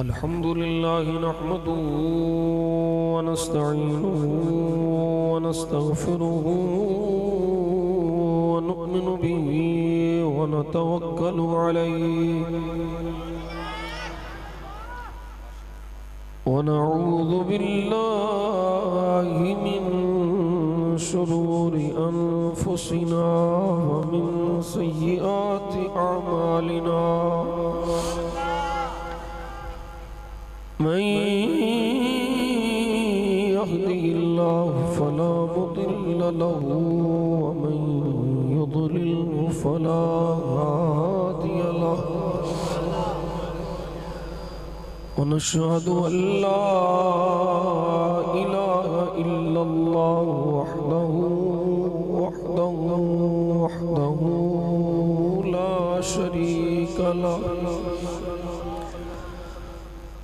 अल्हम्दुलिल्लाह नहमदुहु व नस्तईनुहु व नस्तगफिरुहु व नु'मिनु बिही व नतवक्कलु अलैहि व नऊज़ु बिल्लाहि मिन शुरूरि अनफुसिना व मिन सय्यिआति अअमालिना मन यहदिहिल्लाहु फला मुदिल्ल लहु व मन युद्लिल्हु फला हादिय लहु व नशहदु अल्ला इलाहा इल्लल्लाह वहदहु ला शरीका लहु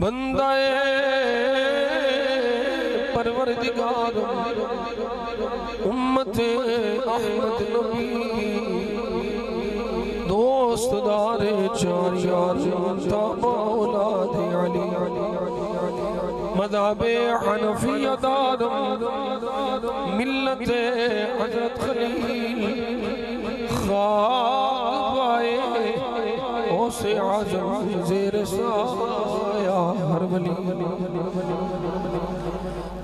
बंदाए परवरदिगार उम्मते अहमद नबी दोस्तदारे चार यार ताबा औलाद अली मज़हबे हनफिया दारम मिल्लते हज़रत खलील ख्वाबाए ओसे आज़म ज़ेर साया हर वली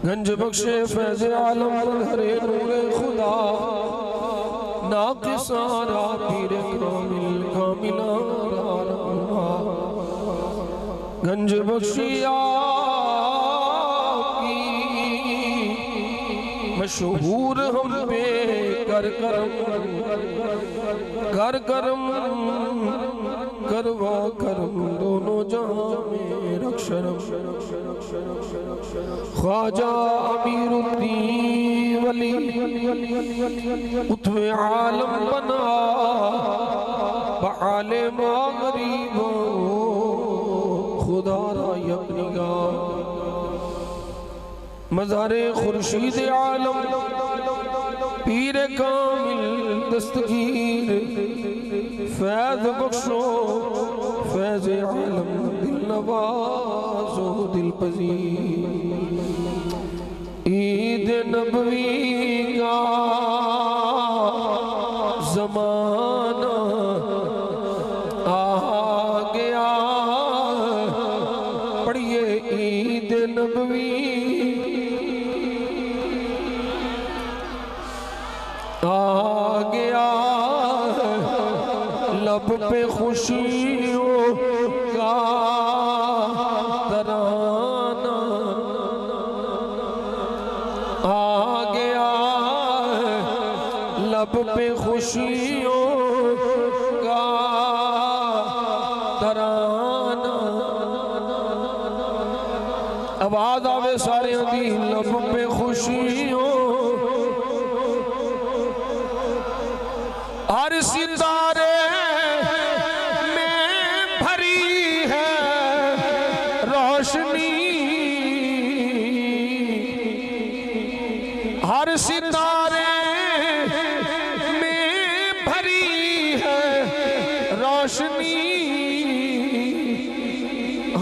गंज बख्शे फैज़ आलम हरे नूरे खुदा नाक़िसारा पीर कामिल कामिला गंज बख्शिया की मशहूर हम पे कर करम करवा करम दोनों जहां में रक्षरम ख्वाजा अमीरुद्दीन वली उत्वे आलम बना बाले गरीब खुदा अपनी मज़ारे खुर्शीद आलम पीर कामिल दस्तगीर फैज़ बख्शो फैज़ आलम दिल नवाज़ो दिल पज़ीर ईद नबवी का ज़माना आ गया पढ़िए ईद नबवी आ गया लब पे खुशियों का तराना आ गया लब पे खुशियों का तराना आवाज आवे सारे दी लब पे खुशियों हर सितारे में भरी है रोशनी हर सितारे में भरी है रोशनी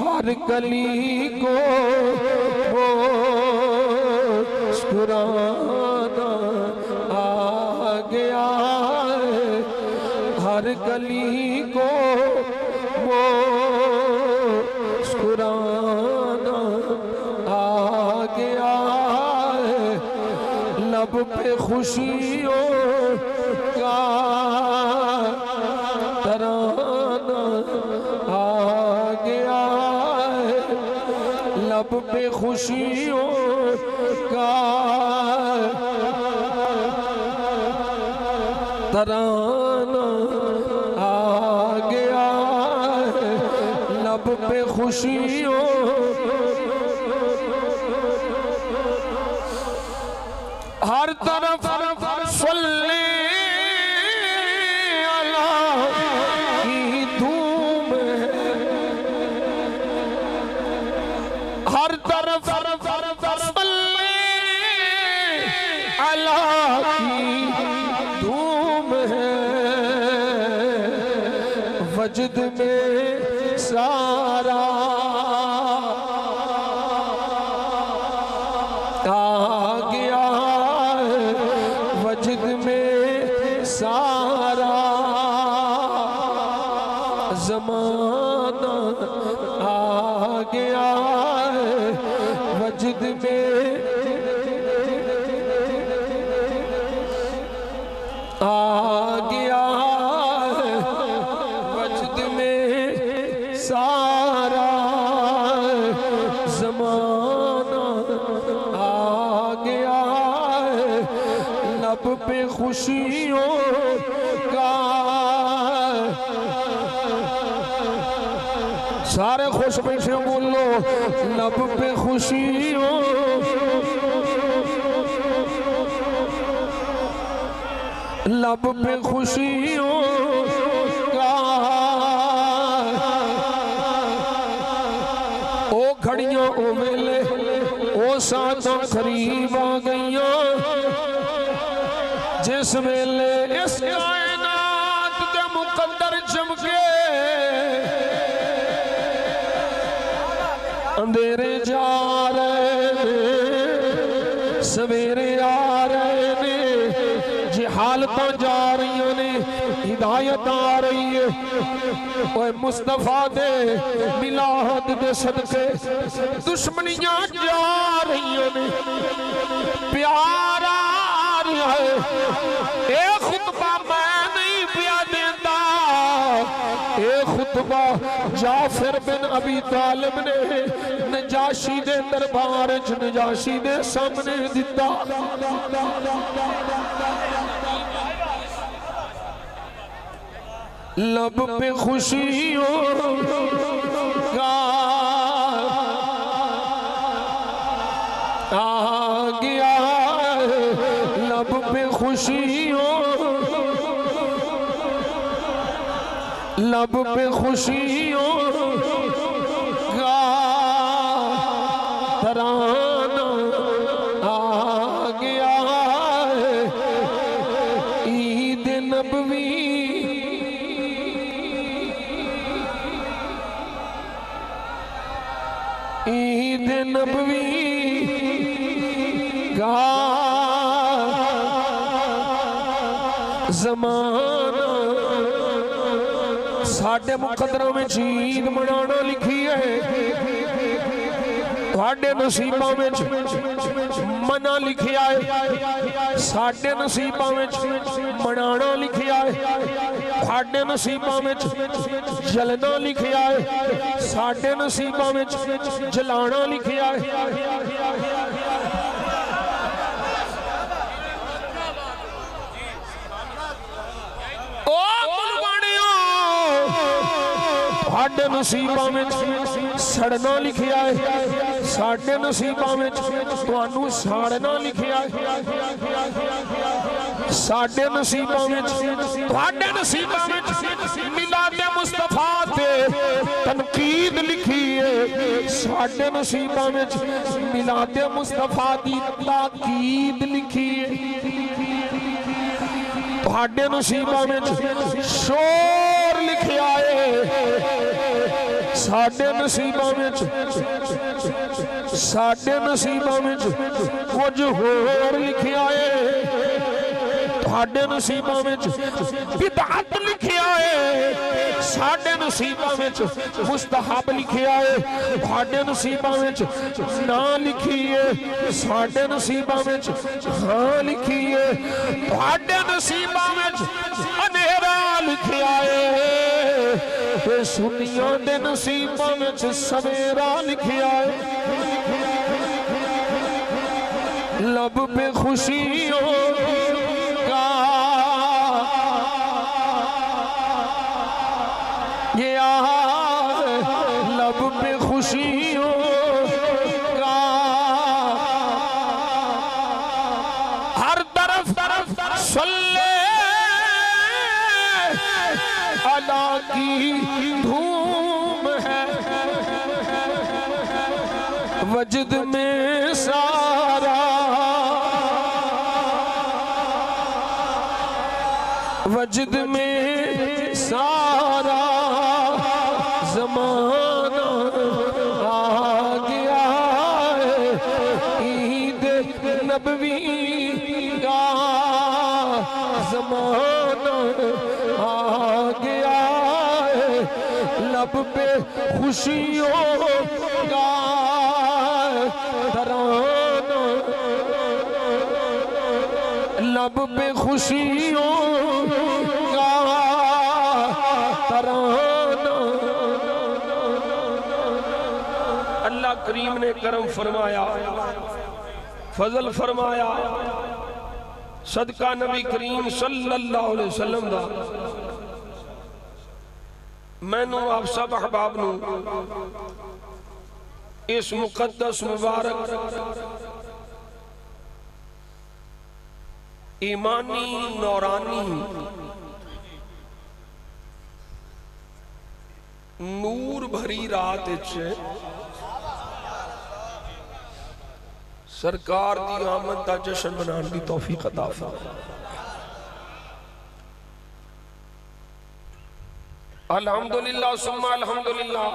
हर गली को मुस्कुराना आ गया हर गली को मुस्कुराना आ गया लब पे खुशियों का तराना आ गया लब पे खुशियों का तराना आ गया लब पे खुशियों हर तरफ सल्ले अला की धूम है हर तरफ सल्ले अला की धूम है वजद में सारा आ गया वजद में सारा ज़माना आ गया वजद में आ गया वजद में सारा ज़माना आ गया लब पे खुशियों का सारे खुश बैठे बोलो लब पे खुशियों लब पे खुशियों का ओ घड़ियां ओ वेले ओ साथों करीब आ गईयां जिस वेले इस कायनात के मुकद्दर चमके अंधेरे जा रहे ने सवेरे आ रहे ने हालत जा रही ने हिदायत आ रही है ओए मुस्तफा दे मिलाद दे सदके दुश्मनियां जा रही ने प्यार आ रहा है ए खुतबा मैं नहीं पिया देता ए खुतबा रुतबा जाफर बिन अबी तालिब ने नजाशी दे दरबार च नजाशी दे सामने दिता। लब पे खुशियों का आ गया, लब पे खुशियों, लब पे खुशियों का तराना आ गया। ईद नबवी ईद नबवी का ज़माना साडे मुकद्दर में ईद मनाना लिखी है, साडे नसीबों में मना लिखिया है, साडे नसीबों में मनाना लिखिया है, साडे नसीबों में जलना लिखिया है, साडे नसीबों में जलाना लिखिया है। साडे नसीबों में सड़ना लिखिया है, साडे नसीबों में तुहानू साड़ना लिखिया है, साडे नसीबों में तुहाडे नसीबों में मिलादे मुस्तफा ते तनकीद लिखी है, साडे नसीबों में मिलादे मुस्तफा दी ताकीद लिखी है। तुहाडे नसीबों में शोर लिखिया है, साडे नसीबों में कुछ होर लिखिया है, तुहाडे नसीबों में बिदअत लिखिया है, साडे नसीबों में मुस्तहब लिखिया है, तुहाडे नसीबों में ना लिखी है, साडे नसीबों में हाँ लिखी है, तुहाडे नसीबों में अंधेरा लिखिया है, सुनिया दे नसीबों में सवेरा लिखिया है। लब पे खुशियों का ये लब पे खुशियों का हर तरफ सल्ले अला की धूम है, वजद में सारा वजद में सारा ज़माना आ गया है। ईद नबवी का ज़माना आ गया है, लब पे खुशियों का तराना, लब पे खुशियों का तराना। अल्लाह करीम ने करम फरमाया, फजल फरमाया, सदका नबी करीम सल्लल्लाहु अलैहि वसल्लम दा मैनू आप सब अहबाब नू इस मुकद्दस मुबारक ईमानी नौरानी नूर भरी रात सरकार दी आमद का जश्न मनाने की तौफीक अता फरमा। अल्हम्दुलिल्लाह सुम्मा अल्हम्दुलिल्लाह।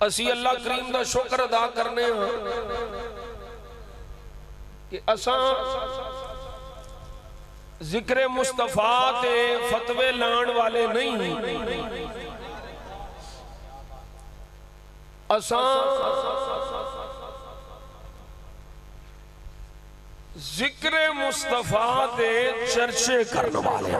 असी अल्लाह करीम का शुक्र अदा करने हाँ कि असा जिक्र मुस्तफा ते फतवे लाण वाले नहीं, असा जिक्र मुस्तफा दे चर्चे करने वाले।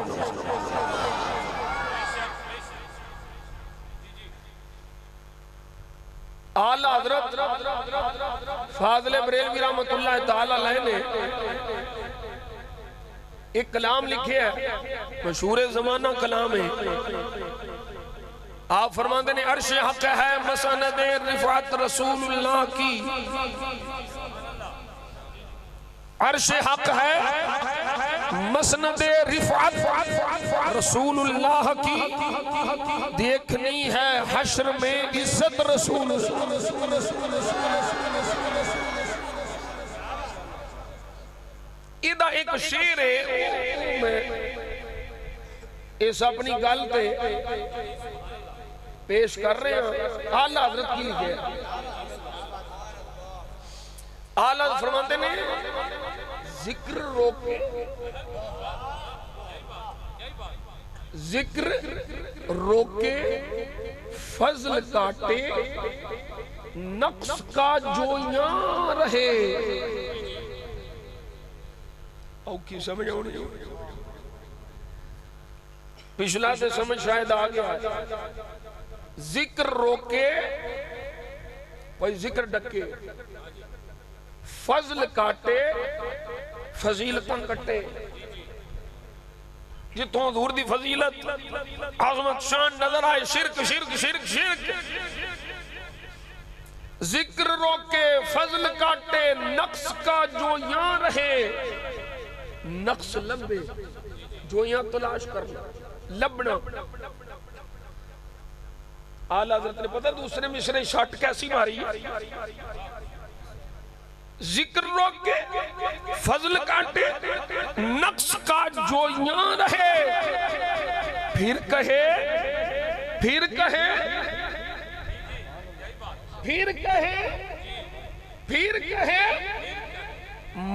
फाज़िल बरेलवी रहमतुल्लाह ताला अलैह ने एक कलाम लिखे है, मशहूर ज़माना कलाम है। आप फरमाते ने अर्श हक है मसनद रिफात रसूलुल्लाह की, अर्श हक है मसनद रिफात रसूलुल्लाह की, देखनी है हश्र में इज्जत रसूल। इदा एक शेर है, इस अपनी गल ते पेश कर रहे हैं। आला हज़रत की लिखे, आला फरमाते ने जिक्र रोके, जिक्र रोके फजल काटे, नक्श का जो यहाँ रहे। औखी समझ आनी, पिछला से समझ शायद आ गया। जिक्र रोके भाई जिक्र डके, फजल काटे फजीलतां कटे। जितों दूर दी फजीलत आजमत शान नजर आए, शिरक शिरक शिरक शिरक। जिक्र रोके फजल काटे, नक्श का जो यहाँ रहे, नक्श लंबे जो यहाँ तलाश करना लबना। आला हज़रत ने पता दूसरे मिसरे शट कैसी मारी, जिक्र रोके फजल काटे, नक्श का जो यहाँ रहे, फिर कहे फिर कहे फिर कहे फिर कहे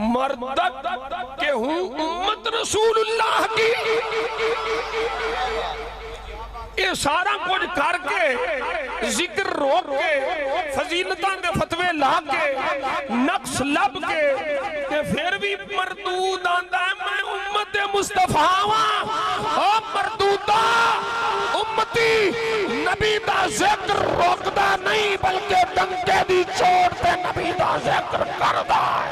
मर्दत के हूँ उम्मत रसूलुल्लाह की। ये सारा कुछ करके जिक्र रोक के फजीलतां दे फतवे ला के नक्श लब के ते फिर भी मरदूद आंदा है मैं उम्मत मुस्तफा वां। ओ मरदूदा उम्मती नबी दा जिक्र रोकदा नहीं बल्कि डंके दी चोट ते नबी दा जिक्र करदा है।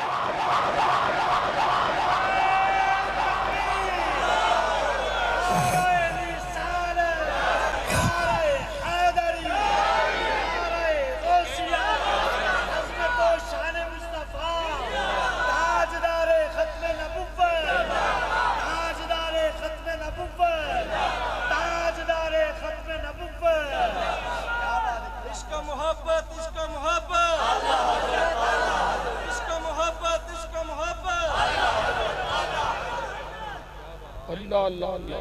अल्लाह अल्लाह अल्लाह,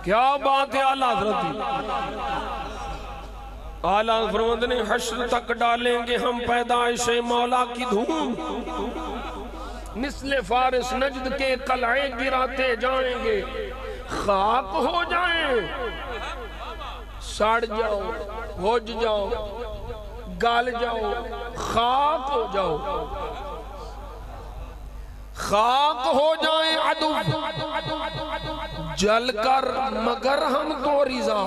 क्या बात है। आला हज़रत आला फरमाते ने हश्र तक डालेंगे हम पैदाइश मौला की धूम, मिसले फारिस नजद के कलाए गिराते जाएंगे, खाक हो जाएं सड़ जाओ भुज जाओ गल जाओ खाक हो जाओ, खाक हो जाए अदू जलकर मगर हम तो रिजा,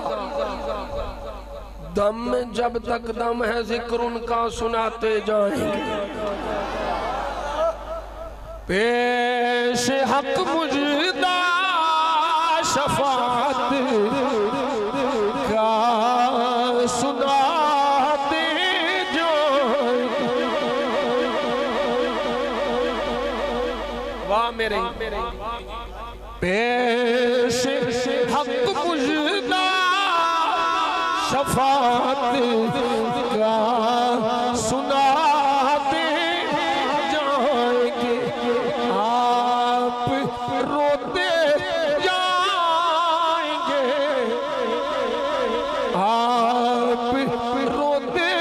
दम में जब तक दम है जिक्र उनका सुनाते जाएंगे। पेश हक मुजदा शफात का सुनाते जो, वाह मेरे पेश हक मुजदा शफात का सुनाते जाएंगे, आप रोते जाएंगे, आप रोते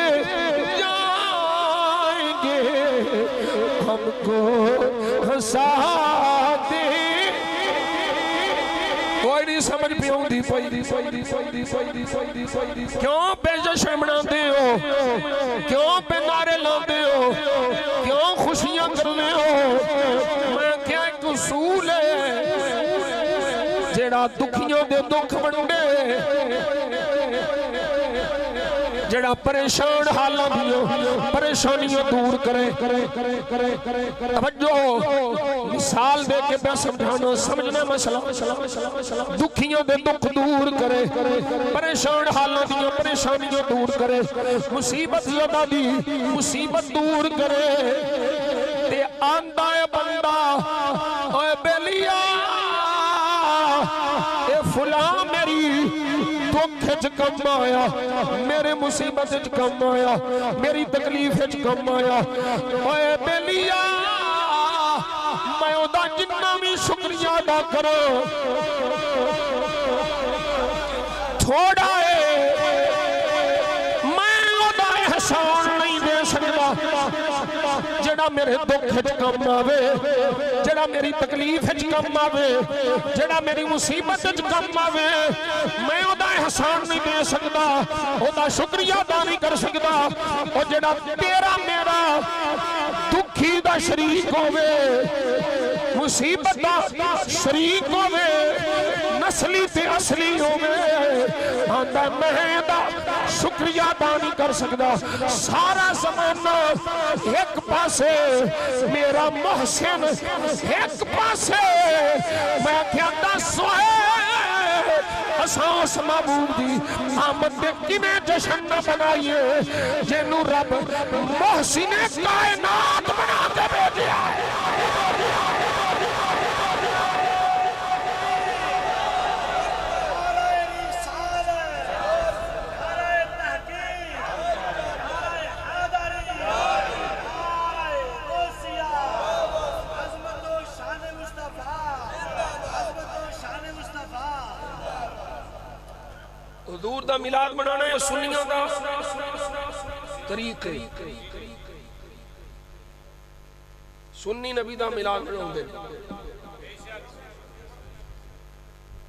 जाएंगे, हमको हंसाते। कोई नहीं समझ पे आउंदी क्यों बेजश मनाते हो, क्यों पे नारे लाते हो, क्यों खुशियां करने हो। मैं क्या एक उसूल है जेड़ा दुखियों दे दुख वंडे, जड़ा परेशान हालों दियो परेशानियों दूर करे तवज्जो मिसाल दे के मैं समझाना समझना मसला दुखियों दे दुख दूर करे परेशान हालों दियो परेशानियों दूर करे मुसीबत ज़दा दी मुसीबत दूर करे ते आंदा है बंदा ओए बेलिया ए फुला मेरी दुख च कम आया मेरे मुसीबत च कम आया मेरी तकलीफ च कम आया ओए बेलिया मैं ओदा जिन्ना भी शुक्रिया अदा करो थोड़ा है मैं ओदा एहसान नहीं दे सकता जड़ा मेरे दुख च कम आवे जड़ा मेरी तकलीफ च कम आवे जड़ा मेरी मुसीबत च कम आवे मैं ओदा एहसान नहीं दे सकता ओदा शुक्रिया अदा नहीं कर सकता और जड़ा तेरा मेरा दुखी दा शरीक होवे मुसीबत दा शरीक होवे नस्ली ते असली होवे आंदा मैं दा शुक्रिया अदा नहीं कर सकता सारा ज़माना एक पासे मेरा मोहसिन एक पासे मैं कहता सोए असास महबूब दी आमद दे किवें जश्न न बनाइए जेनू रब मोहसिन कायनात बना के भेजिया है हुजूर दा मिलाद मनाना है सुन्नियों दा तरीके सुन्नी नबी दा मिलाद मनाउंदे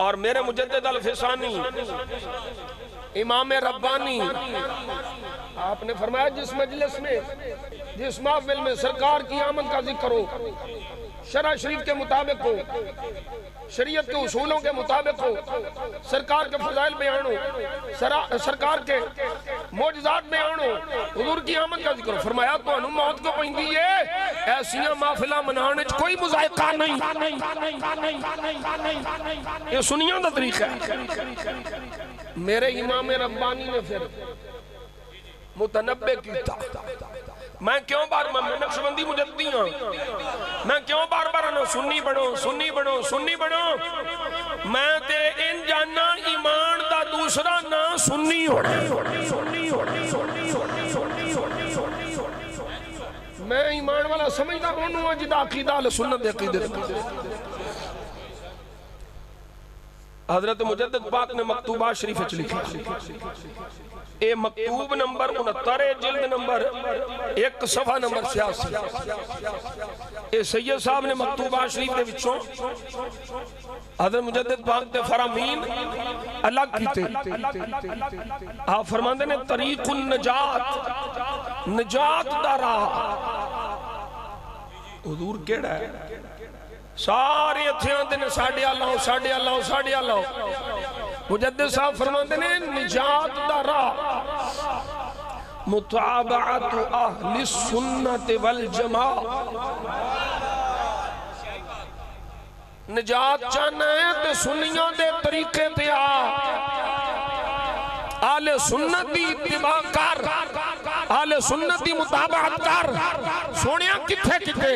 और मेरे मुजद्दिद अल फिसानी इमाम रब्बानी आपने फरमाया जिस मजलिस में जिस महफिल में सरकार की आमद का जिक्र हो शरअ शरीफ के मुताबिक हो शरीयत के उसूलों के मुताबिक हो सरकार के फजाइल बयान हो सरकार के मौजज़ात बयान हो हुजूर की आमद का जिक्र फरमाया तो मौत को पैंदी है ऐसियां महफिलां मनाने च कोई मुज़ायका नहीं ये सुनिया दा तरीका है मेरे इमाम रब्बानी ने फिर मुतनब्बे कीता मैं क्यों बार मैं नक्शबंदी मुजद्दी हां मैं क्यों बार बार ना सुन्नी बनो सुन्नी बनो सुन्नी बनो मैं ते इन जाना ईमान दा दूसरा ना सुन्नी होना मैं ईमान वाला समझदा ओनू जिदा अकीदा अहले सुन्नत दे अकीदे हजरत मुजद्दिद पाक ने मकतूबा शरीफ च लिखा ए मकतूब नंबर 69 जिल्द नंबर 1 सफा नंबर 86 ए सैयद साहब ने मकतूबा शरीफ दे विचों हजरत मुजद्दिद पाक दे फरामीन अलग कीते आप फरमांदे ने तरीकुन नजात नजात दा राह हुजूर केड़ा है सारे इत्थे आंदे ने साडे अल्लाह साडे अल्लाह साडे अल्लाह मुजद्दिद साहब फरमाते ने निजात दा राह मुताबअत अहली सुन्नत वल जमाअ निजात चाहना है ते सुन्नियों दे तरीके ते आ आले सुन्नत दी इत्तिबा कर आले सुन्नत दी मुताबअत कर सोनिया किथे किथे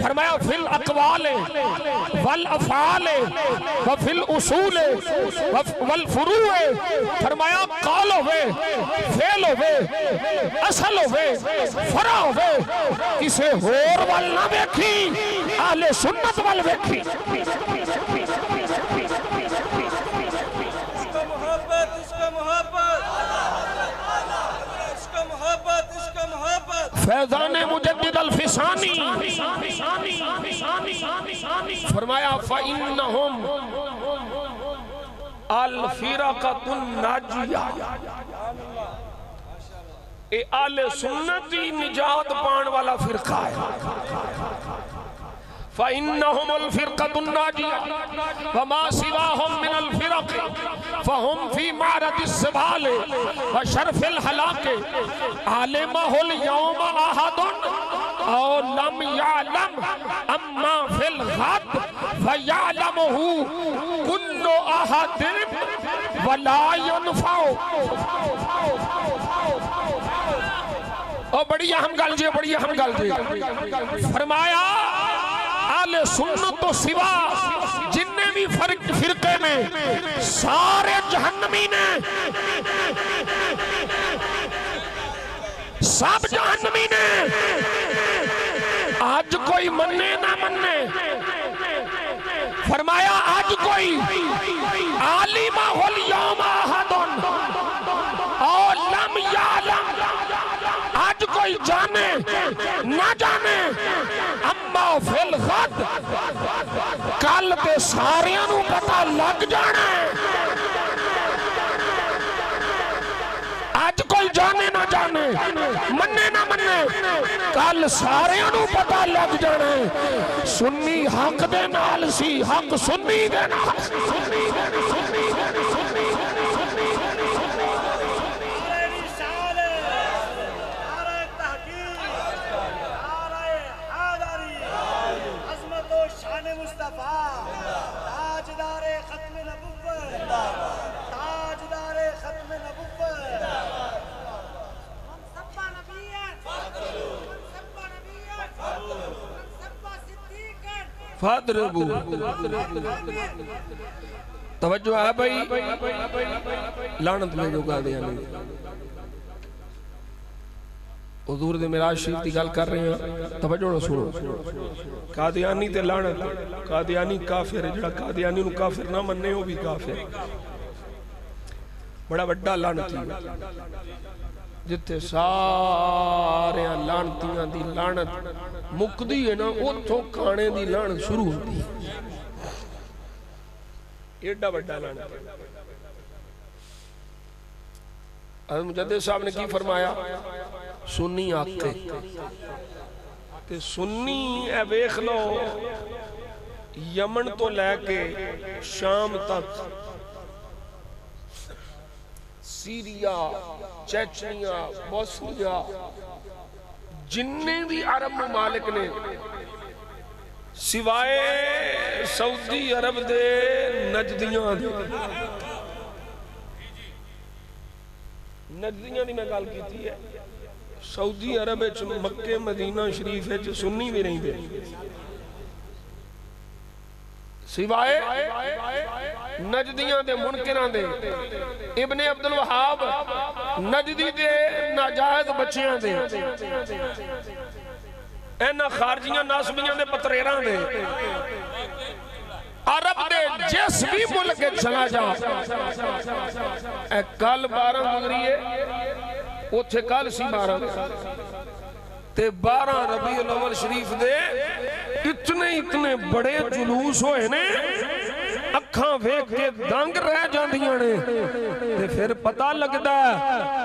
फरमाया फिल अक़वाल वल अफ़आल व फिल उसूल वल फुरू फरमाया कौल होवे फेल होवे असल होवे फरा होवे किसे होर वल ना वेखी आले सुन्नत वल वेखी फैज़ान मुजद्दिद अल फिसानी फरमाया फ़इन्नहुम अल फ़िरक़तुन नाजिया ए आले सुन्नत दी निजात पाने वाला फिरका है फ़इन्नहुमुल फ़िरक़तुन नाजिया वमा सिवाहुम मिनल फ़िरक़ फ़हुम फ़ी मारदिस सबाल व शरफ़िल हलाक आलिमहुल यौम अहदुन औ लम यअलम अम्मा फ़िल गद फ़यअलमुहु कुल्लु अहदिन वला यनफ़उ। ओ बड़ी अहम गल जी, बड़ी अहम गल जी। फरमाया आले सुन्नत तो सिवा जिन्ने भी फिरके ने सारे जहन्नमी ने, सब जहन्नमी ने। आज कोई मन्ने ना मन्ने, फरमाया आज कोई आलिमा हुल यौम अहदुन और लम यअलम, आज कोई जाने ना जाने अम्मा फिल गद, कल ते सारियां नू पता लग जाना। आज कोई जाने ना जाने, मन्ने ना मन्ने, कल सारियां नू पता लग जाना। सुन्नी हक दे नाल सी, हक सुन्नी दे नाल। तवज्जो है भाई, लानत में जो कादियानी हुजूर दे मिराज शरीफ की गल कर रहे हैं, तवज्जो ना सुनो। कादियानी ते लानत, कादियानी काफिर है, जिहड़ा कादियानी नू काफिर ना मन्ने वो भी काफिर, बड़ा वड्डा लानती। जिथे सारे लानतियां दी लानत मुकदी है ना, उथों खाने दी लानत शुरू होती है। एडा वड्डा लानत। मुजद्दिद साहब ने की फरमाया, सुन्नी आके ते सुन्नी ए वेख लो, यमन तो लैके शाम तक, सीरिया, चेचनिया, बोस्निया, जिन्ने भी अरब ममालिक ने सिवाय सऊदी अरब दे नजदियां दे, नजदियां दी मैं गल कीती है। सऊदी अरब विच मक्के मदीना शरीफ विच सुन्नी भी रहिंदे, सिवाय नजदियां दे मुनकिरां दे, इब्ने अब्दुल वहाब नजदी दे नाजायज बच्चियां दे, इन्हां खारजियां नासबियां दे पतरेरां दे। अरब दे जिस भी मुल्क चला जा, कल 12 गुजरी है, उथे कल सी 12 ते 12 रबीउल अव्वल शरीफ दे इतने इतने बड़े जुलूस होए ने, अखां वेख के दंग रह जांदियां ने। ते फिर पता लगदा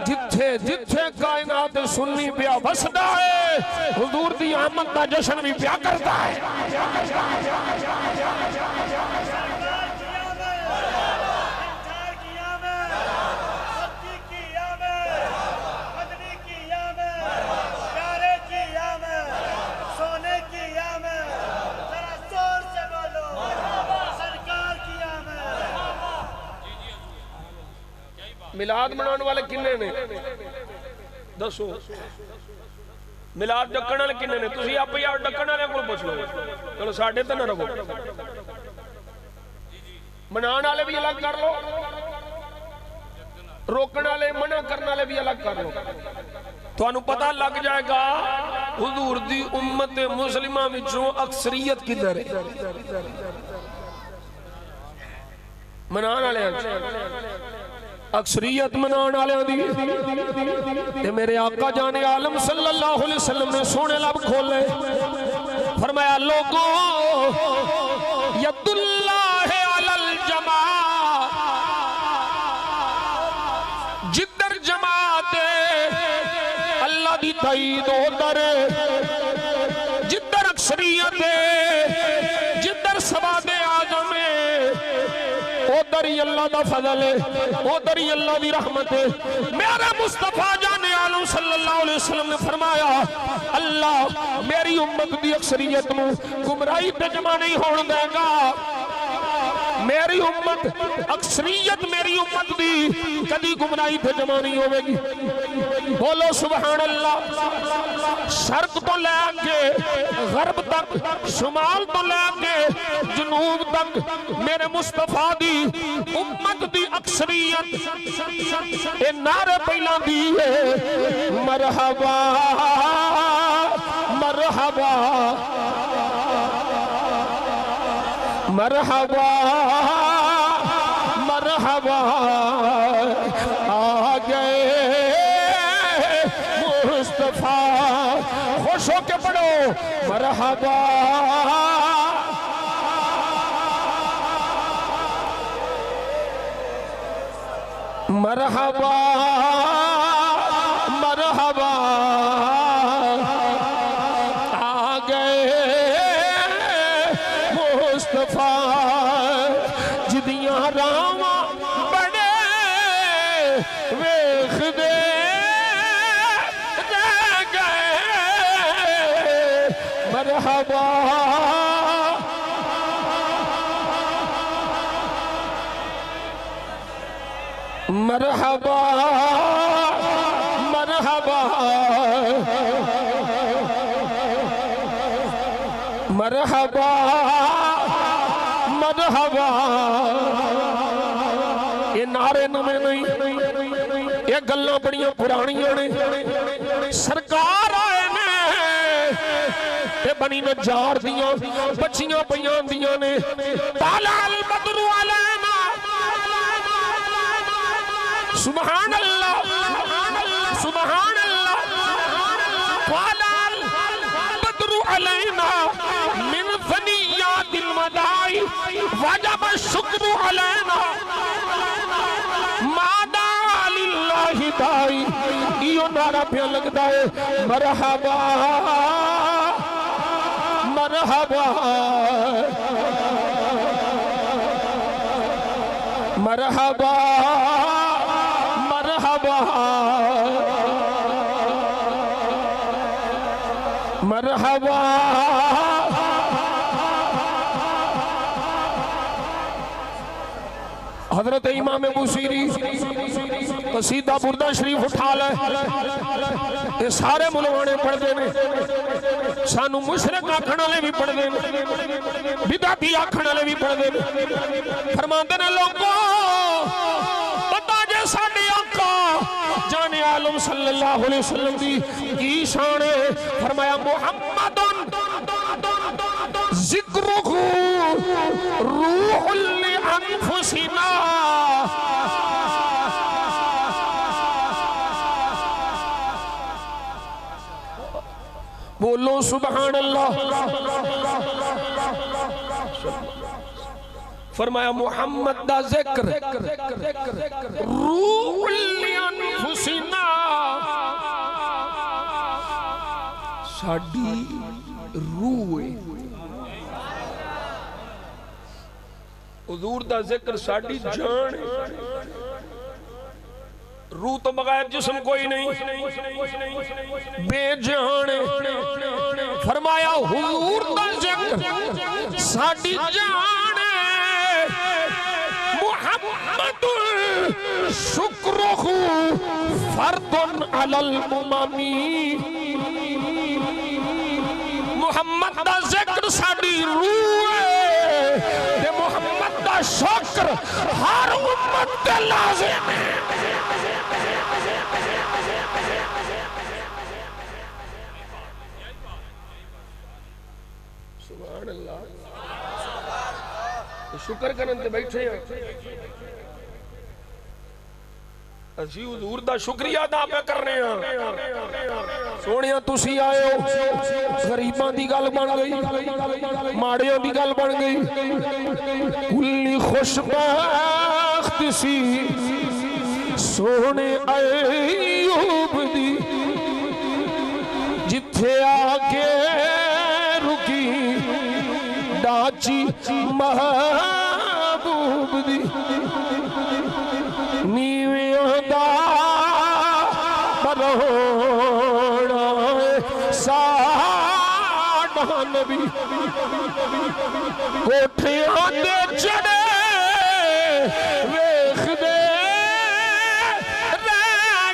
जिथे जिथे कायनात सुन्नी पिया वसदा है, हुजूर दी आमद दा जश्न भी पिया करदा है। मिलाद मनाने वाले किन्ने ने दसो, मिलाद डकण वाले किन्ने ने? तुसी आप ही डकण वाले को पूछ लो, चलो साडे ते ना रहो। मनाने वाले भी अलग कर लो, रोकने वाले मना करने वाले भी अलग कर लो, तुहानू पता लग जाएगा हुजूर दी उम्मत मुस्लिमा विचों अक्सरियत किधर है। मनाने वाले अक्सरियत मनाने वाले दी, मेरे आका जाने आलम सल्लल्लाहु अलैहि वसल्लम ने सोने लब खोले, फरमाया लोगों यदुल्लाह अलल जमा, जिधर जमात अल्लाह दी तईद उधर, जिधर अक्सरियत उधर ही अल्लाह दा फजल है, उधर ही अल्लाह दी रहमत है। मेरे मुस्तफा जाने आलम सल्लल्लाहु अलैहि वसल्लम ने फरमाया, अल्लाह मेरी उम्मत दी अक्सरियत नूं गुमराही ते जमा नहीं होण देगा। मेरी उम्मत अक्सरियत मेरी उम्मत दी कदी गुमराही ते जमा नहीं होवेगी। बोलो सुभान अल्लाह। शर्क तो लैके गरब तक, शुमाल तो लैके जनूब तक मेरे मुस्तफा दी उम्मत दी अक्सरियत ए नारे पहला दी है, मरहबा मरहबा मरहबा मरहबा, आ गए मुस्तफा। खुश होके पढ़ो, मरहबा मरहबा मरहबा, आ गए मुस्तफा। जिदियां रावां बड़े वेख दे गए, मरहबा मरहबा मरहबा मरहबा मरहबा। ये नारे नवे नहीं, ये गल्लां बड़ियां पुरानियां ने। सरकार आए ने ते बनी नजार दियां बच्चियां पईयां दियां ने, तालाल बदरू अलैना, सुभान अल्लाह सुभान अल्लाह। तालाल बदरू अलैना मिन ज़नियातिल मदाई वजब शुक्र अलैना, मादा लिल्लाहि दाई। इयो नारा पे लगदा है, मरहबा मरहबा मरहबा मरहबा मरहबा। हजरत इमाम बुसीरी कसीदा बुरदा शरीफ उठा ले, ये सारे मुलवाने पढ़ते ने। सानू मुशरिक आखण वाले भी पढ़ते हैं, बिदअती आखण वाले भी पढ़ते हैं। फरमाते ने लोगों पता जे साडे आका जाने आलम सल्लल्लाहु अलैहि वसल्लम दी की शान है। फरमाया मुहम्मदुन जिक्रुहु रूहुल लि अनफुसिना। बोलो सुभान अल्लाह। फरमाया मुहम्मद दा जिक्र रूहुल लि अनफुसिना, साडी रूह है। हुजूर दा जिक्र साडी जान है। रूह तो बगैर जिस्म कोई नहीं, बेजान। फरमाया हुजूर दा जिक्र साडी जान है। मुहम्मदुल शुक्रुहु फर्दुन अलल उममी। मुहम्मद दा जिक्र साडी रूह है ते मुहम्मद दा शुक्र हर उम्मत ते लाज़िम है। सुभान अल्लाह। शुक्र करन ते बैठे हैं, असी हुजूर दा शुक्रिया अदा पे करने हैं। सोनिया तुसी आए हो, गरीबां दी गल बन गई, माड़ियां दी गल बन गई। कुल्ली खुशबख्त सी सोने अयूब दी, जिथे आके रुकी डाची महबूब दी नीवियां दा बरोड़ा साडा नबी कोठियां ते चढ़े वेखदे रह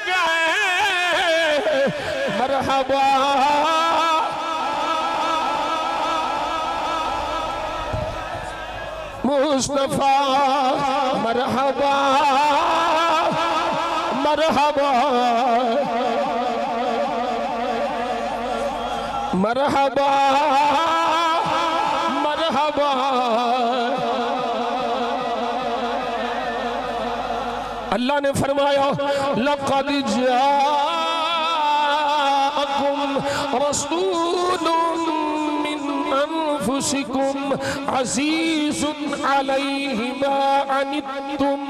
गए मरहबा मुस्तफा मरहबा मरहबा मरहबा मरहबा। अल्लाह ने फरमाया लक़द जाअकुम रसूलुम मिन अनफुसिकुम अज़ीज़ुन अलैहि मा अनित्तुम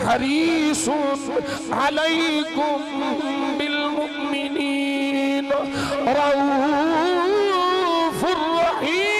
हरीसुन अलैकुम बिल मुमिनीन रऊफ़ुर रहीम।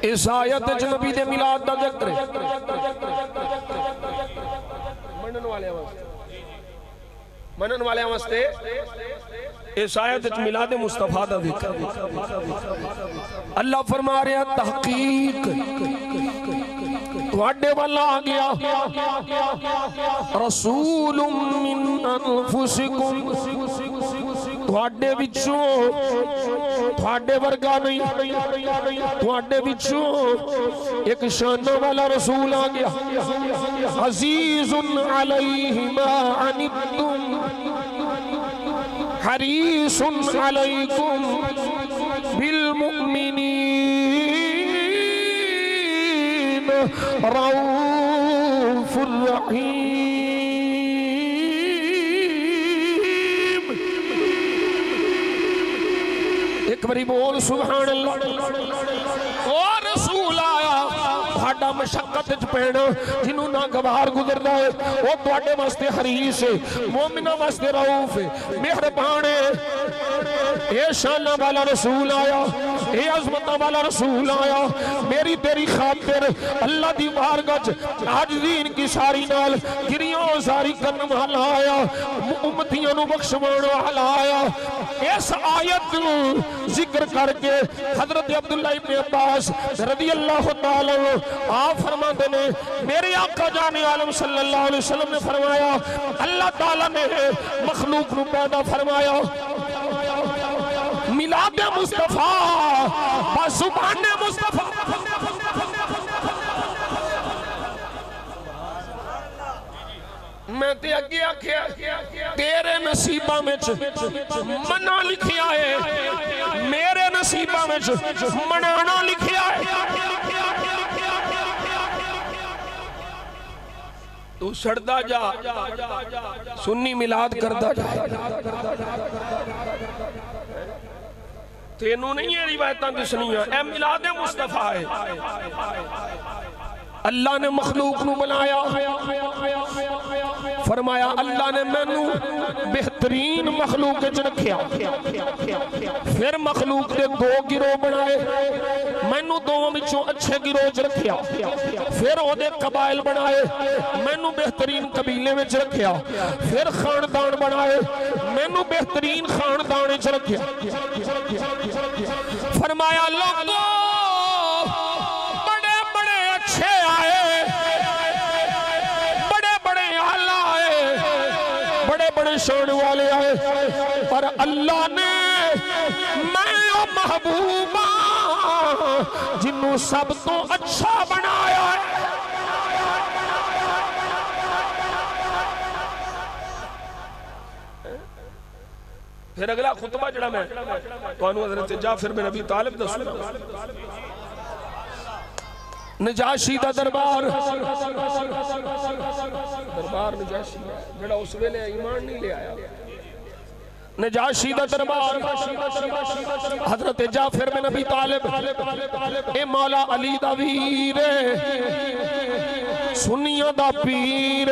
इस आयत च नबी दे मिलाद दा जिक्र है मनन वाले वास्ते इस आयत च मिलाद मुस्तफा दा जिक्र। अल्लाह फरमा रहा तहकीक तुहाडे वाला आ गया रसूलुम मिन अनफुसिकुम तुहाडे विचों तुहाडे वर्गा नहीं तुहाडे विचों एक शान वाला रसूल आ गया अज़ीज़ुन अलैहि मा अनित्तुम हरीसुन अलैकुम बिल मुमिनीन रऊफ़ुर रहीम। एक बारी बोल सुभान अल्लाह। और रसूल आया साडा मशक्कत च पैना जिन्हों ना गवार गुजरदा है वो तुहाडे वास्ते हरीस है मोमिना वास्ते रऊफ है मेहरबान है। ये शाना वाला रसूल आया ये अजमत वाला रसूल आया मेरी तेरी खातिर अल्लाह दी बारगाह च आज दीन की सारी नाल गिरियों सारी करन वाला आया उम्मतियों नु बख्शवाण वाला आया। इस आयत नु जिक्र करके हजरत अब्दुल्ला इब्न अब्बास रज़ी अल्लाह तआला आप फरमाते ने मेरे आका जाने आलम सल्लल्लाहु अलैहि वसल्लम ने फरमाया अल्लाह ताला ने मखलूक नु पैदा फरमाया मिलाद मुस्तफा बजुबान मुस्तफा। मैं ते अगे आख्या तेरे नसीबा में मना लिखिया है मेरे नसीबा में मनाना लिखिया है। तू सड़दा जा सुन्नी मिलाद करदा जा तेनू नहीं ये रिवायतां दिसनियां ए मिलाद मुस्तफा है। अल्लाह ने मखलूक नू बनाया फरमाया अल्लाह ने मैनू बेहतरीन मखलूक च रखिया फिर मखलूक के दो गिरोह बनाए मैनू दोवां विचों अच्छे गिरोह च रखिया फिर ओदे कबाइल बनाए मैनू बेहतरीन कबीले में रखिया फिर खानदान बनाए मैनू बेहतरीन खानदान च रखिया। फरमाया लोगों बड़े बड़े अच्छे आए बड़े बड़े आला आए बड़े बड़े शान वाले आए पर अल्लाह ने मैं महबूबा जिन्नू सब तो अच्छा बनाया है। फिर अगला खुतबा जड़ा मैं तुहानू हज़रत जाफर बिन अबी तालिब दसूंगा। नजाशी दा दरबार नजाशी जड़ा उस वेले ईमान नहीं ले आया। नजाशी दा दरबार हज़रत जाफर बिन अबी तालिब ए मौला अली दा वीर सुन्नियां दा पीर।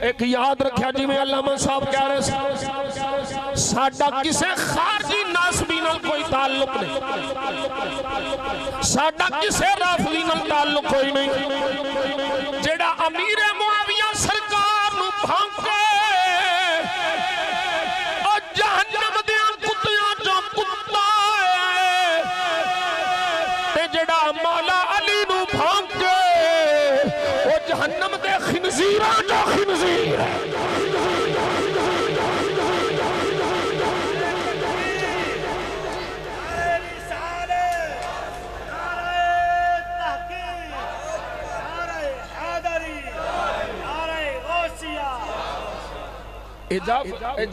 एक याद रखा जिवें अल्लामा साहब कह रहे साडा किसे खारजी नासबी नाल कोई ताल्लुक नहीं, साडा किसे राफली नाल ताल्लुक कोई नहीं। जेड़ा अमीर मुआविया सरकार नू भांके और जहन्नम दे कुत्तियां चों कुत्ता है, ते जेड़ा मौला अली नू भांके वो जहन्नम दे खिनजीरां चों खिनजीर है।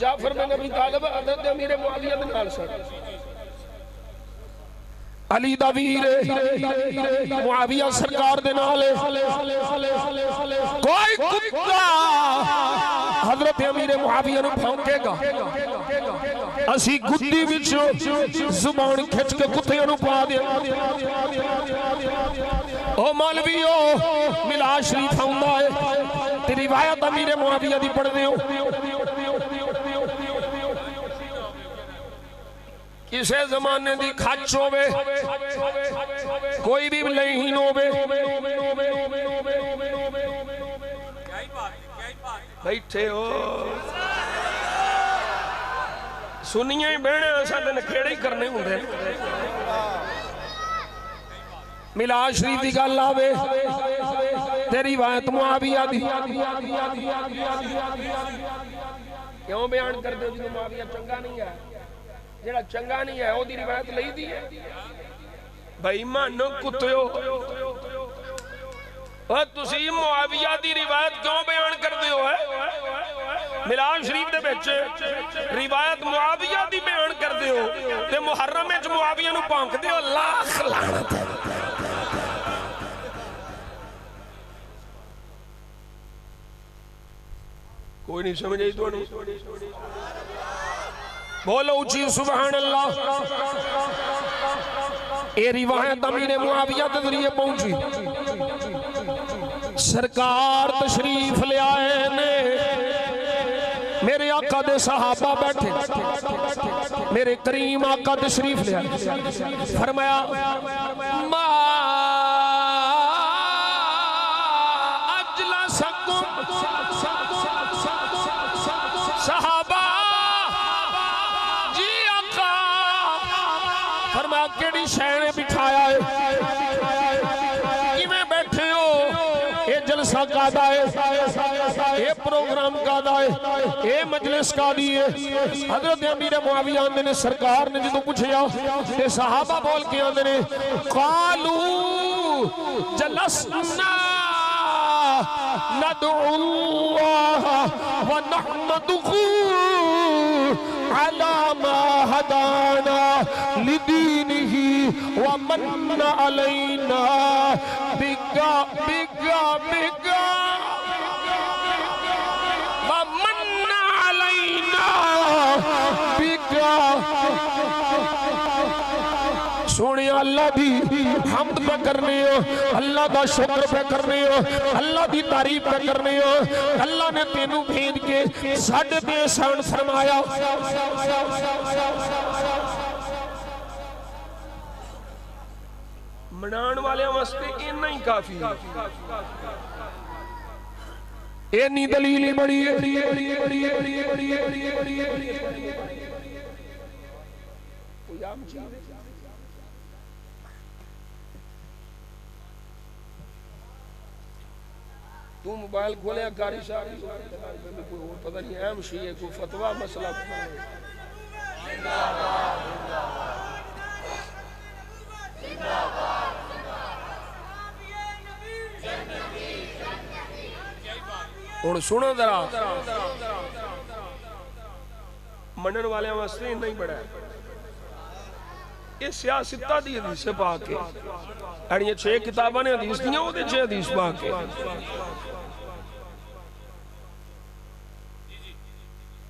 जाफर बिन अबी तालिब हज़रत अमीर मुआविया दे नाल सन। अली दा वीर मुआविया सरकार दे नाल। कोई कुत्ता हज़रत अमीर मुआविया नू भौंकेगा, असी गुद्दी विचों जुबान खिंच के कुत्तियां नू पा दे। ओ मौलवीओ मिलाद शरीफ आउंदा है ते रिवायत अमीर मुआविया दी पढ़दे हो। किसे जमाने दी खच होवे, कोई भी लहीन होवे, बैठे हो सुनिया ही बहने साडे नखेड़े ही करने होंदे। मिलाद शरीफ की गल आवे तेरी रिवायत मुआविया दी क्यों बयान कर दो जो मुआविया चंगा नहीं है, जेड़ा चंगा नहीं है ओदी रिवायत लई दी है। भाई मानो कुत्तियो तुसी मुआविया दी रिवायत क्यों बयान करते हो है? मिलाद शरीफ दे विच रिवायत मुआविया दी बयान करते हो ते मुहर्रम विच मुआविया नू भौंकदे हो। लाख लानत है। कोई नहीं समझ आई तुहानू? बोलो ऊंची सुभान अल्लाह। ये रिवायत अमीर मुआविया के जरिए पहुंची। सरकार तशरीफ ले आए ने, मेरे आका दे सहाबा बैठे, मेरे करीम आका तशरीफ ले आए। फरमाया मा अजला सकुम सहाबा जी आका। फरमाया केड़ी शै ने बिठाया है, किवें बैठे हो, ये जलसा कादा है, ये प्रोग्राम कादा है, ये मजलिस कादी है। हजरत अमीर मुआविया आंदे ने सरकार ने जो पूछया ते सहाबा बोल के आंदे ने कालू जलसना नदउल्लाह व नहमदुहु अला मा हदाना लिदीनिही व मन्ना अलैना बिगा बिगा बिगा व मन्ना अलैना बिगा। सोने अल्लाह दी हमद पे करने हो, अल्लाह का शुक्र पे करने हो, अल्लाह की तारीफ पे करने हो। अल्लाह ने तेनू भेज के साढ़े पे एहसान फरमाया। मनाण वाले वास्ते इन्ना ही काफी है। इन्नी दलील ही बड़ी है। तू मोबाइल खोले कारी सारी पता नहीं अहम शी है, कोई फतवा मसला हुण सुनो जरा, मनन वाले वास्ते नहीं बड़ा ये सियासता दी हदीस पा के अड़ियां 6 किताबां ने हदीस दियां ओदे 6 हदीस पा के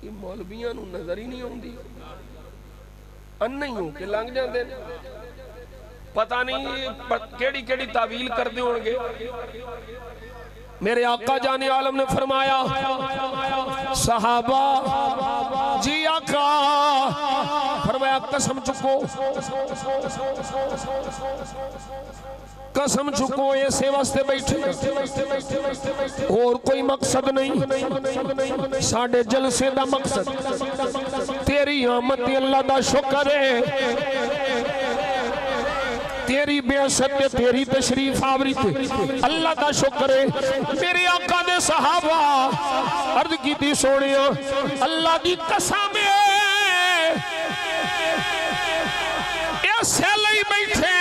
ये मौलवियां नूं नजर ही नहीं आउंदी, अन्ने ही हो के लंघ जांदे ने, पता नहीं केड़ी केड़ी तावील करदे होणगे। मेरे आका जाने आलम ने फरमाया, सहाबा जी आका फरमाया कसम चुको, कसम चुको ऐसे वास्ते बैठे और कोई मकसद नहीं, साडे जलसे दा मकसद तेरी आमद अल्लाह दा शुक्र है, तेरी बेअसत तेरी तशरीफ आवरी अल्लाह का शुक्र है। मेरे आका दे सहाबा अर्ज की सोने अल्लाह की कसम बैठे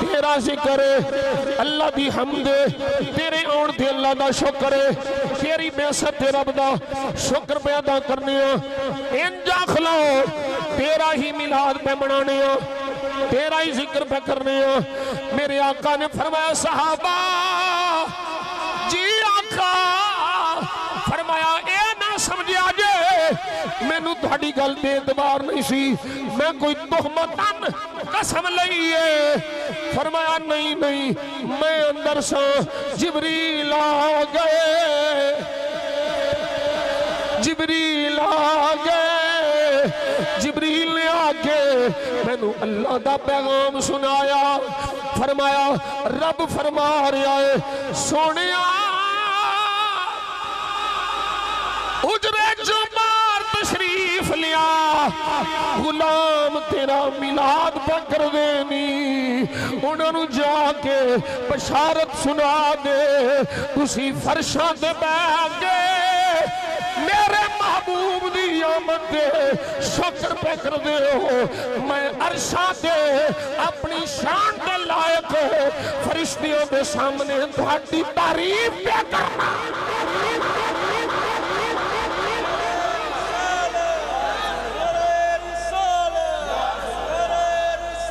तेरा जिक्र अल्लाह की हमद तेरे आउण ते अल्लाह का शुक्र है, तेरी बेअसत रब दा शुक्र पे अदा करने इंज आख लो तेरा ही मिलाद पे मनाने तेरा ही जिक्र पे करने। मेरे आका ने फरमाया सहाबा जी आका फरमाया ए ना समझिया जे मैनू तुहाडी गल ते एतबार नहीं सी, मैं कोई तुहमतन कसम लई है। फरमाया नहीं नहीं मैं अंदर सा जिबरील आ गए, जिबरील आ गए, जिबरील ने आके मैनू अल्लाह दा पैगाम सुनाया। फरमाया रब फरमा रहा है सोनिया उजरे जो मार तशरीफ लिया, गुलाम तेरा मिलाद पकर देनी, उन्होंने जाके बशारत सुना दे, तुसी फरशां ते बैठ गए मेरे महबूब दी आमद दे शुक्र पे कर दे हो, मैं अरशा दे अपनी शान के लायक फरिश्तियों के सामने तुहाडी तारीफ पे करना।